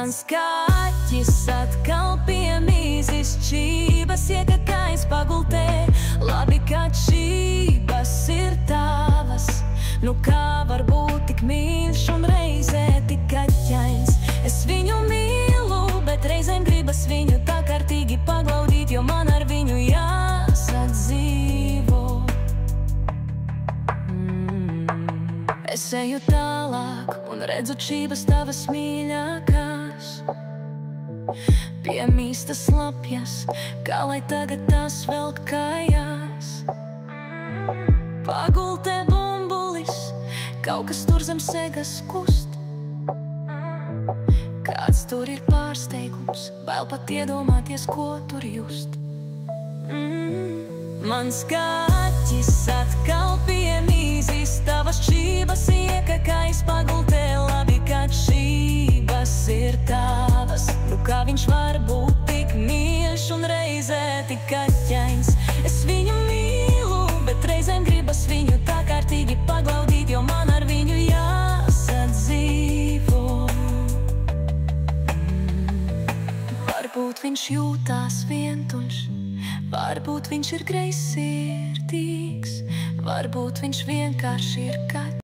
Mans kaķis atkal piemīzis čības, iekakājis pagultē. Labi, ka čības ir tavas, nu kā var būt tik mīļš un reizē tik kaķains. Es viņu mīlu, bet reizēm gribas viņu tā kārtīgi paglaudīt, jo man ar viņu jāsadzīvo. Es eju tālāk un redzu čības tavas mīļākās, piemīstas lapjas, kā lai tagad tās velk kājās. Pagultē bumbulis, kaut kas tur zem segas kust. Kāds tur ir pārsteigums, bail pat iedomāties, ko tur just. Mans kaķis atkal piemīzis tavas čības, iekakājis pagultē. Labi, ka čības ir tavas, nu kā viņš var būt tik mīļš un reizē tik kaķains. Es viņu mīlu, bet reizēm gribas viņu tā kārtīgi paglaudīt, jo man ar viņu jāsadzīvo. Varbūt viņš jūtās vientuļš, varbūt viņš ir greizsirdīgs, varbūt viņš vienkārši ir kaķis.